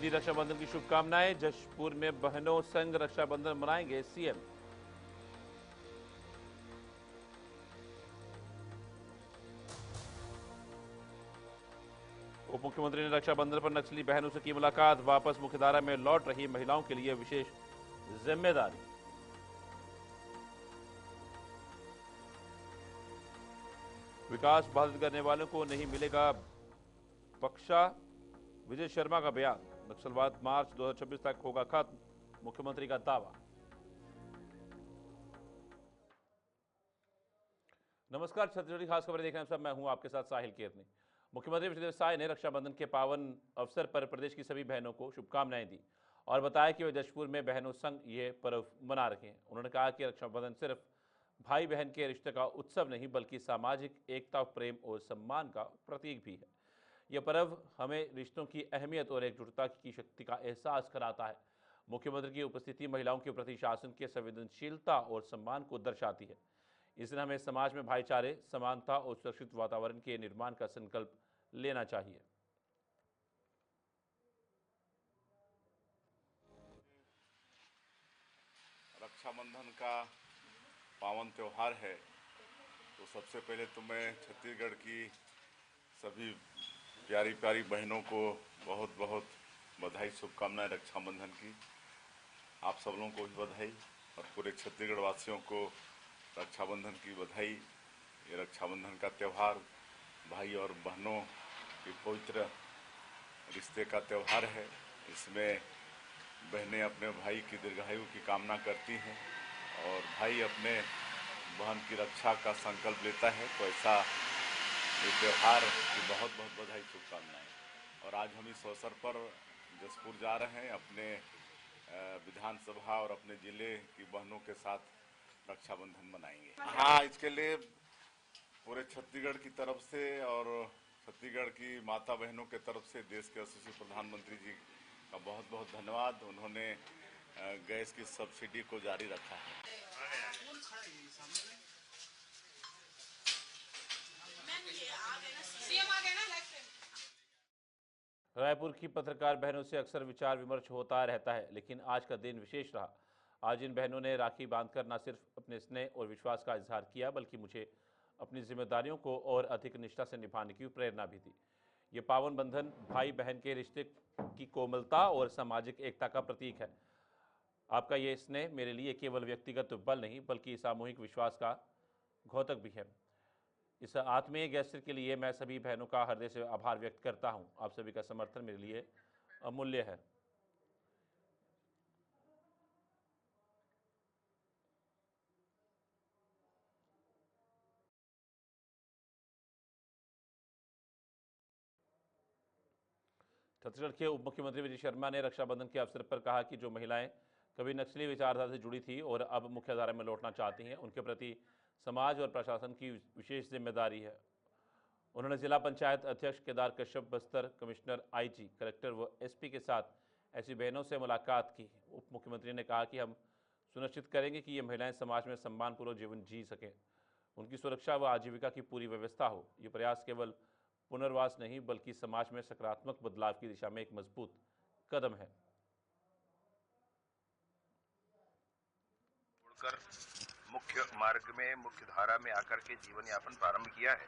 दी रक्षाबंधन की शुभकामनाएं। जशपुर में बहनों संग रक्षाबंधन मनाएंगे सीएम। उप मुख्यमंत्री ने रक्षाबंधन पर नक्सली बहनों से की मुलाकात। वापस मुख्यधारा में लौट रही महिलाओं के लिए विशेष जिम्मेदारी। विकास बाधित करने वालों को नहीं मिलेगा बख्शा, विजय शर्मा का बयान। नक्सलवाद मार्च 2026 तक होगा खत्म, मुख्यमंत्री का दावा। नमस्कार, छत्तीसगढ़ी खास खबरें देख रहे हैं सब, मैं हूं आपके साथ साहिल केरनी। मुख्यमंत्री विजय साय ने रक्षाबंधन के पावन अवसर पर प्रदेश की सभी बहनों को शुभकामनाएं दी और बताया कि वे जशपुर में बहनों संग ये पर्व मना रहे हैं। उन्होंने कहा कि रक्षाबंधन सिर्फ भाई बहन के रिश्ते का उत्सव नहीं बल्कि सामाजिक एकता, प्रेम और सम्मान का प्रतीक भी है। यह पर्व हमें रिश्तों की अहमियत और एकजुटता की शक्ति का एहसास कराता है। मुख्यमंत्री की उपस्थिति महिलाओं के प्रति शासन की संवेदनशीलता और सम्मान को दर्शाती है। इस दिन हमें समाज में भाईचारे, समानता और सुरक्षित वातावरण के निर्माण का संकल्प लेना चाहिए। रक्षाबंधन का पावन त्यौहार है, तो सबसे पहले तो मैं छत्तीसगढ़ की सभी प्यारी प्यारी बहनों को बहुत बहुत बधाई, शुभकामनाएं रक्षाबंधन की। आप सब लोगों को भी बधाई और पूरे छत्तीसगढ़ वासियों को रक्षाबंधन की बधाई। ये रक्षाबंधन का त्यौहार भाई और बहनों के पवित्र रिश्ते का त्यौहार है। इसमें बहनें अपने भाई की दीर्घायु की कामना करती हैं और भाई अपने बहन की रक्षा का संकल्प लेता है। तो ऐसा ये त्यौहार की बहुत बहुत बधाई, शुभकामनाएं। और आज हम इस अवसर पर जशपुर जा रहे हैं, अपने विधानसभा और अपने जिले की बहनों के साथ रक्षाबंधन मनाएंगे। हाँ, इसके लिए पूरे छत्तीसगढ़ की तरफ से और छत्तीसगढ़ की माता बहनों के तरफ से देश के यशस्वी प्रधानमंत्री जी का बहुत बहुत धन्यवाद। उन्होंने गैस की सब्सिडी को जारी रखा है। रायपुर की पत्रकार बहनों से अक्सर विचार विमर्श होता रहता है, लेकिन आज का दिन विशेष रहा। आज इन बहनों ने राखी बांधकर न सिर्फ अपने स्नेह और विश्वास का इजहार किया बल्कि मुझे अपनी जिम्मेदारियों को और अधिक निष्ठा से निभाने की प्रेरणा भी दी। ये पावन बंधन भाई बहन के रिश्ते की कोमलता और सामाजिक एकता का प्रतीक है। आपका ये स्नेह मेरे लिए केवल व्यक्तिगत बल नहीं बल्कि सामूहिक विश्वास का द्योतक भी है। इस आत्मीय गेस्टर के लिए मैं सभी बहनों का हृदय से आभार व्यक्त करता हूं। आप सभी का समर्थन मेरे लिए अमूल्य है। छत्तीसगढ़ के उप मुख्यमंत्री विजय शर्मा ने रक्षाबंधन के अवसर पर कहा कि जो महिलाएं कभी नक्सली विचारधारा से जुड़ी थी और अब मुख्यधारा में लौटना चाहती हैं, उनके प्रति समाज और प्रशासन की विशेष जिम्मेदारी है। उन्होंने जिला पंचायत अध्यक्ष Kedar Kashyap, Bastar commissioner, IG, collector व एसपी के साथ ऐसी बहनों से मुलाकात की। उप मुख्यमंत्री ने कहा कि हम सुनिश्चित करेंगे कि ये महिलाएं समाज में सम्मानपूर्वक जीवन जी सकें, उनकी सुरक्षा व आजीविका की पूरी व्यवस्था हो। ये प्रयास केवल पुनर्वास नहीं बल्कि समाज में सकारात्मक बदलाव की दिशा में एक मजबूत कदम है। छोड़कर मुख्य मार्ग में, मुख्य धारा में आकर के जीवन यापन प्रारंभ किया है,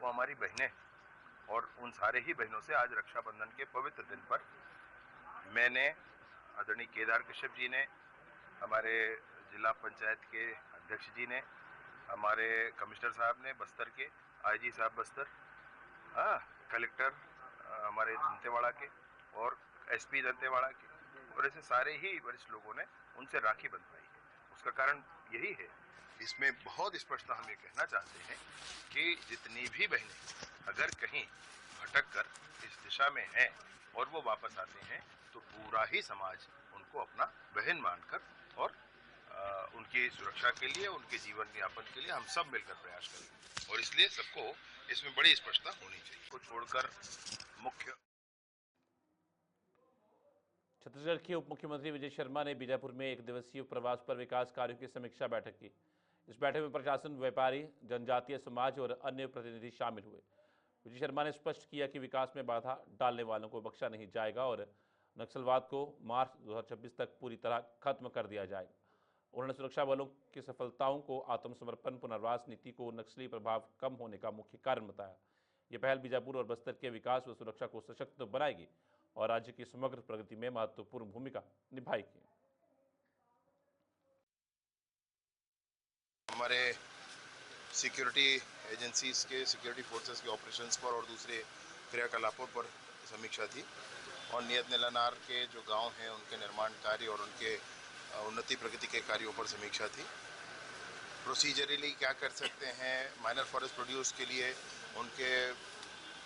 वो हमारी बहनें। और उन सारे ही बहनों से आज रक्षाबंधन के पवित्र दिन पर मैंने, आदरणीय केदार कश्यप जी ने, हमारे जिला पंचायत के अध्यक्ष जी ने, हमारे कमिश्नर साहब ने बस्तर के, आईजी साहब बस्तर, कलेक्टर हमारे दंतेवाड़ा के और एसपी दंतेवाड़ा के, और ऐसे सारे ही वरिष्ठ लोगों ने उनसे राखी बंधवाई है। उसका कारण यही है, इसमें बहुत स्पष्टता हम ये कहना चाहते हैं कि जितनी भी बहनें अगर कहीं भटक कर इस दिशा में हैं और वो वापस आते हैं तो पूरा ही समाज उनको अपना बहन मानकर और उनकी सुरक्षा के लिए, उनके जीवन यापन के लिए हम सब मिलकर प्रयास करेंगे। और इसलिए सबको इसमें बड़ी स्पष्टता होनी चाहिए। को छोड़कर मुख्य छत्तीसगढ़ के उप मुख्यमंत्री विजय शर्मा ने बीजापुर में एक दिवसीय प्रवास पर विकास कार्यों की समीक्षा बैठक की। इस बैठक में प्रशासन, व्यापारी, जनजातीय समाज और अन्य प्रतिनिधि शामिल हुए। विजय शर्मा ने स्पष्ट किया कि विकास में बाधा डालने वालों को बख्शा नहीं जाएगा और नक्सलवाद को मार्च 2026 तक पूरी तरह खत्म कर दिया जाएगा। उन्होंने सुरक्षा बलों की सफलताओं को आत्मसमर्पण पुनर्वास नीति को नक्सली प्रभाव कम होने का मुख्य कारण बताया। ये पहल बीजापुर और बस्तर के विकास व सुरक्षा को सशक्त बनाएगी और राज्य की समग्र प्रगति में महत्वपूर्ण भूमिका निभाएगी। हमारे सिक्योरिटी एजेंसीज के सिक्योरिटी फोर्सेस के ऑपरेशंस पर और दूसरे क्रियाकलापों पर समीक्षा थी और नियत नीलानार के जो गांव हैं उनके निर्माण कार्य और उनके उन्नति प्रगति के कार्यों पर समीक्षा थी। प्रोसीजरली क्या कर सकते हैं, माइनर फॉरेस्ट प्रोड्यूस के लिए उनके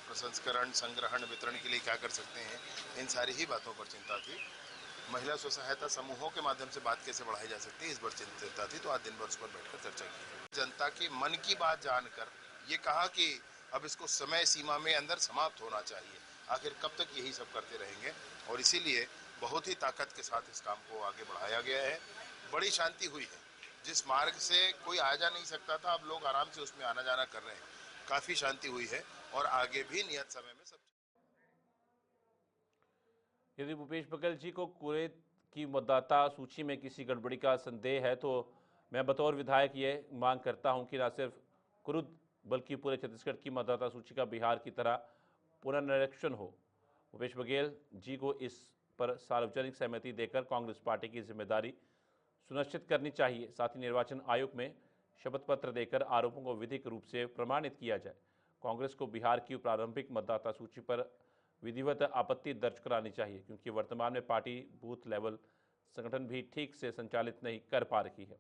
प्रसंस्करण, संग्रहण, वितरण के लिए क्या कर सकते हैं, इन सारी ही बातों पर चिंता थी। महिला स्व सहायता समूहों के माध्यम से बात कैसे बढ़ाई जा सकती है, इस पर चिंता थी। तो आज दिन भर उस पर बैठकर चर्चा की। जनता की मन की बात जानकर ये कहा कि अब इसको समय सीमा में अंदर समाप्त होना चाहिए। आखिर कब तक यही सब करते रहेंगे, और इसीलिए बहुत ही ताकत के साथ इस काम को आगे बढ़ाया गया है। बड़ी शांति हुई है। जिस मार्ग से कोई आ जा नहीं सकता था, अब लोग आराम से उसमें आना जाना कर रहे हैं। काफी शांति हुई है और आगे भी नियत समय में सब। यदि भूपेश बघेल जी को कुवैत की मतदाता सूची में किसी गड़बड़ी का संदेह है तो मैं बतौर विधायक ये मांग करता हूं कि न सिर्फ कुरुद बल्कि पूरे छत्तीसगढ़ की मतदाता सूची का बिहार की तरह पुनर्निरीक्षण हो। भूपेश बघेल जी को इस पर सार्वजनिक सहमति देकर कांग्रेस पार्टी की जिम्मेदारी सुनिश्चित करनी चाहिए। साथ ही निर्वाचन आयोग में शपथ पत्र देकर आरोपों को विधिक रूप से प्रमाणित किया जाए। कांग्रेस को बिहार की प्रारंभिक मतदाता सूची पर विधिवत आपत्ति दर्ज करानी चाहिए, क्योंकि वर्तमान में पार्टी बूथ लेवल संगठन भी ठीक से संचालित नहीं कर पा रही है।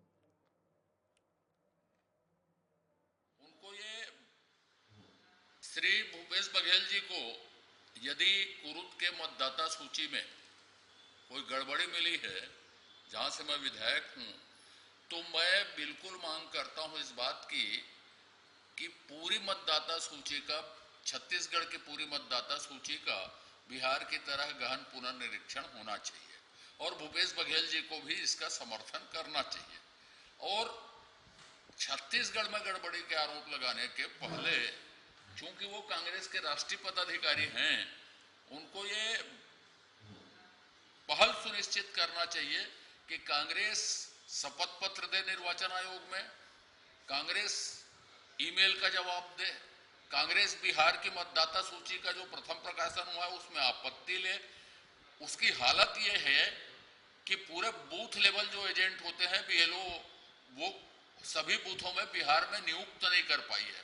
उनको ये श्री भूपेश बघेल जी को यदि कुरुद के मतदाता सूची में कोई गड़बड़ी मिली है, जहां से मैं विधायक हूं, तो मैं बिल्कुल मांग करता हूं इस बात की कि पूरी मतदाता सूची का, छत्तीसगढ़ की पूरी मतदाता सूची का बिहार की तरह गहन पुनर्निरीक्षण होना चाहिए और भूपेश बघेल जी को भी इसका समर्थन करना चाहिए। और छत्तीसगढ़ में गड़बड़ी के आरोप लगाने के पहले, चूंकि वो कांग्रेस के राष्ट्रीय पदाधिकारी हैं, उनको ये पहल सुनिश्चित करना चाहिए कि कांग्रेस शपथ पत्र दे निर्वाचन आयोग में, कांग्रेस ईमेल का जवाब दे, कांग्रेस बिहार की मतदाता सूची का जो प्रथम प्रकाशन हुआ है उसमें आपत्ति ले। उसकी हालत यह है कि पूरे बूथ लेवल जो एजेंट होते हैं बीएलओ, वो सभी बूथों में बिहार में नियुक्त नहीं कर पाई है,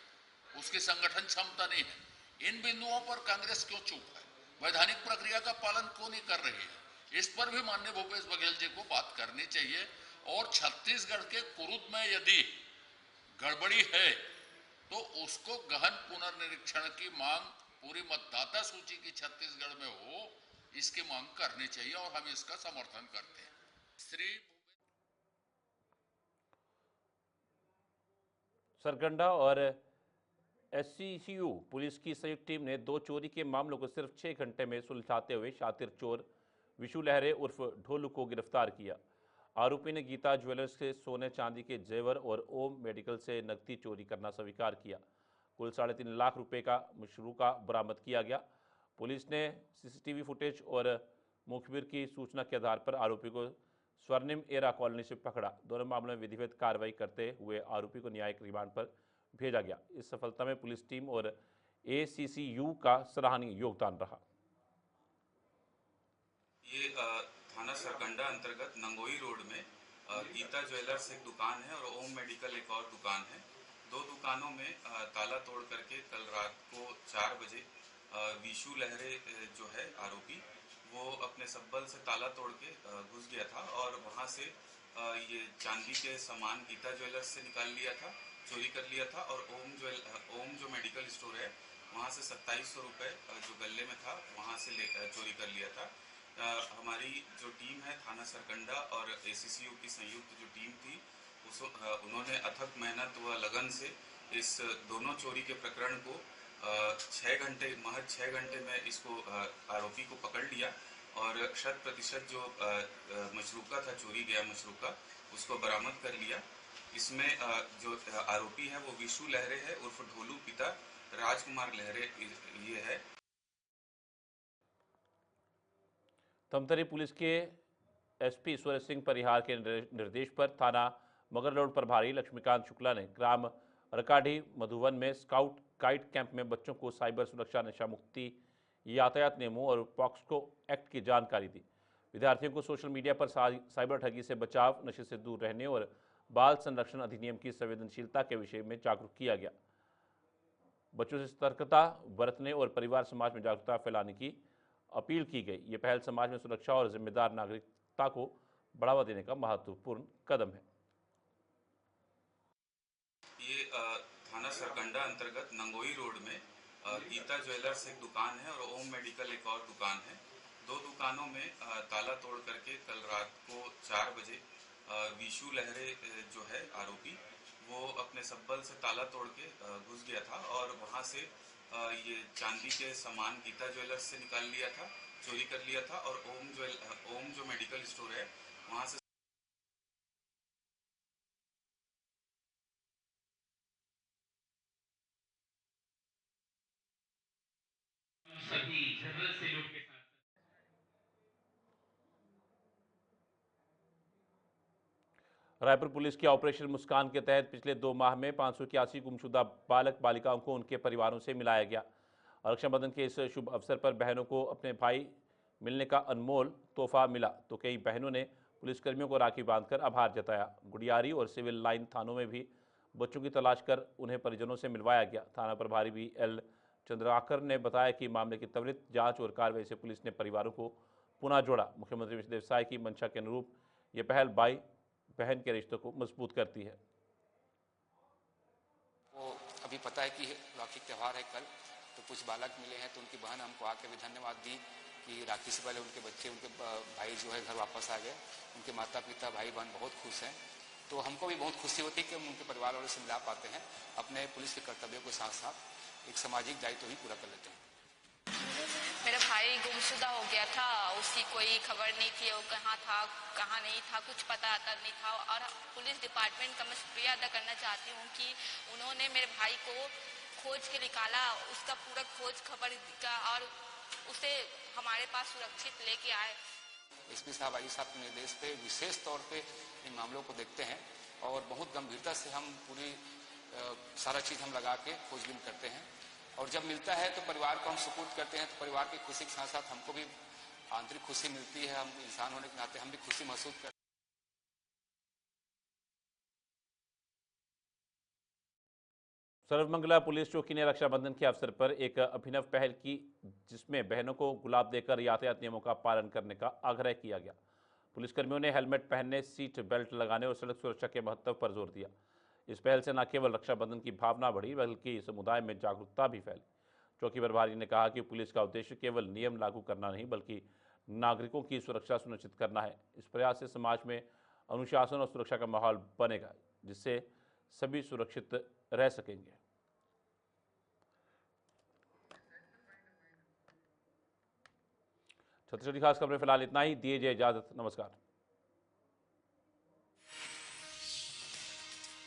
उसकी संगठन क्षमता नहीं है। इन बिंदुओं पर कांग्रेस क्यों चुप है, वैधानिक प्रक्रिया का पालन क्यों नहीं कर रही है, इस पर भी माननीय भूपेश बघेल जी को बात करनी चाहिए। और छत्तीसगढ़ के कुरुद में यदि गड़बड़ी है तो उसको गहन पुनर्निरीक्षण की मांग पूरी मतदाता सूची की छत्तीसगढ़ में हो, इसकी मांग करनी चाहिए और हम इसका समर्थन करते हैं। श्री सरगंडा और एससीसीयू पुलिस की संयुक्त टीम ने 2 चोरी के मामलों को सिर्फ 6 घंटे में सुलझाते हुए शातिर चोर विशु लहरे उर्फ ढोलू को गिरफ्तार किया। आरोपी ने गीता ज्वेलर्स से सोने चांदी के जेवर और ओम मेडिकल से नकदी चोरी करना स्वीकार किया। कुल 3.5 लाख रुपए का मशरूका बरामद किया गया। पुलिस ने सीसीटीवी फुटेज और मुखबिर की सूचना के आधार पर आरोपी को स्वर्णिम एरा कॉलोनी से पकड़ा। दोनों मामलों में विधिवत कार्रवाई करते हुए आरोपी को न्यायिक रिमांड पर भेजा गया। इस सफलता में पुलिस टीम और एसीसीयू का सराहनीय योगदान रहा। ये थाना सरकंडा अंतर्गत नंगोई रोड में गीता ज्वेलर्स एक दुकान है और ओम मेडिकल एक और दुकान है। 2 दुकानों में ताला तोड़ करके कल रात को 4 बजे विशु लहरे जो है आरोपी, वो अपने सब्बल से ताला तोड़ के घुस गया था और वहां से ये चांदी के सामान गीता ज्वेलर्स से निकाल लिया था, चोरी कर लिया था। और ओम जो मेडिकल स्टोर है वहां से 2700 रुपये जो गले में था वहां से चोरी कर लिया था। हमारी जो टीम है थाना सरकंडा और एसीसीयू की संयुक्त जो टीम थी, उन्होंने अथक मेहनत व लगन से इस दोनों चोरी के प्रकरण को महज 6 घंटे में इसको आरोपी को पकड़ लिया और 100% जो मशरूका था, चोरी गया मशरूका, उसको बरामद कर लिया। इसमें जो आरोपी है वो विशु लहरे है उर्फ ढोलू, पिता राजकुमार लहरे ये है। धमतरी पुलिस के एसपी सूरज सिंह परिहार के निर्देश पर थाना मगरलोड प्रभारी लक्ष्मीकांत शुक्ला ने ग्राम रकाढ़ी मधुवन में स्काउट गाइड कैंप में बच्चों को साइबर सुरक्षा, नशा मुक्ति, यातायात नियमों और पॉक्सो एक्ट की जानकारी दी। विद्यार्थियों को सोशल मीडिया पर साइबर ठगी से बचाव, नशे से दूर रहने और बाल संरक्षण अधिनियम की संवेदनशीलता के विषय में जागरूक किया गया। बच्चों से सतर्कता बरतने और परिवार समाज में जागरूकता फैलाने की अपील की गई। ये पहल समाज में सुरक्षा और जिम्मेदार नागरिकता को बढ़ावा देने का महत्वपूर्ण कदम है। ये थाना सरकंडा अंतर्गत नंगोई रोड में गीता ज्वेलर्स एक दुकान है और ओम मेडिकल एक और दुकान है। दो दुकानों में ताला तोड़ करके कल रात को 4 बजे विशु लहरे जो है आरोपी, वो अपने सब्बल से ताला तोड़ के घुस गया था और वहां से ये चांदी के सामान गीता ज्वेलर्स से निकाल लिया था, चोरी कर लिया था और ओम जो मेडिकल स्टोर है वहां से सभी जरूरत से लोग के साथ रायपुर पुलिस के ऑपरेशन मुस्कान के तहत पिछले 2 माह में 581 गुमशुदा बालक बालिकाओं को उनके परिवारों से मिलाया गया। रक्षाबंधन के इस शुभ अवसर पर बहनों को अपने भाई मिलने का अनमोल तोहफा मिला, तो कई बहनों ने पुलिसकर्मियों को राखी बांधकर आभार जताया। गुडियारी और सिविल लाइन थानों में भी बच्चों की तलाश कर उन्हें परिजनों से मिलवाया गया। थाना प्रभारी BL चंद्राकर ने बताया कि मामले की त्वरित जांच और कार्रवाई से पुलिस ने परिवारों को पुनः जोड़ा। मुख्यमंत्री विष्णुदेव साय की मंशा के अनुरूप ये पहल भाई बहन के रिश्तों को मजबूत करती है। वो अभी पता है कि राखी त्यौहार है कल, तो कुछ बालक मिले हैं, तो उनकी बहन हमको आके भी धन्यवाद दी कि राखी से पहले उनके बच्चे, उनके भाई जो है घर वापस आ गए। उनके माता पिता, भाई बहन बहुत खुश हैं। तो हमको भी बहुत खुशी होती है कि हम उनके परिवार वालों से मिला पाते हैं। अपने पुलिस के कर्तव्यों के साथ साथ एक सामाजिक दायित्व भी पूरा कर लेते हैं। मेरा भाई गुमशुदा हो गया था, उसकी कोई खबर नहीं थी, वो कहाँ था कहाँ नहीं था कुछ पता आता नहीं था। और पुलिस डिपार्टमेंट का मैं शुक्रिया अदा करना चाहती हूँ कि उन्होंने मेरे भाई को खोज के निकाला, उसका पूरा खोज खबर का और उसे हमारे पास सुरक्षित लेके आए। एसपी साहब, आई साहब के निर्देश पे विशेष तौर पे इन मामलों को देखते हैं और बहुत गंभीरता से हम पूरी सारा चीज़ हम लगा के खोजबीन करते हैं। और जब मिलता है तो परिवार को हम सुपुर्द करते हैं, तो परिवार की खुशी के साथ साथ हमको भी आंतरिक खुशी मिलती है। हम इंसान होने के नाते हम भी खुशी महसूस करते हैं। सर्वमंगला पुलिस चौकी ने रक्षाबंधन के अवसर पर एक अभिनव पहल की, जिसमें बहनों को गुलाब देकर यातायात नियमों का पालन करने का आग्रह किया गया। पुलिसकर्मियों ने हेलमेट पहनने, सीट बेल्ट लगाने और सड़क सुरक्षा के महत्व पर जोर दिया। इस पहल से न केवल रक्षाबंधन की भावना बढ़ी, बल्कि समुदाय में जागरूकता भी फैली। चौकी प्रभारी ने कहा कि पुलिस का उद्देश्य केवल नियम लागू करना नहीं, बल्कि नागरिकों की सुरक्षा सुनिश्चित करना है। इस प्रयास से समाज में अनुशासन और सुरक्षा का माहौल बनेगा, जिससे सभी सुरक्षित रह सकेंगे। छत्तीसगढ़ी खास खबरें फिलहाल इतना ही। दीजिए इजाजत, नमस्कार।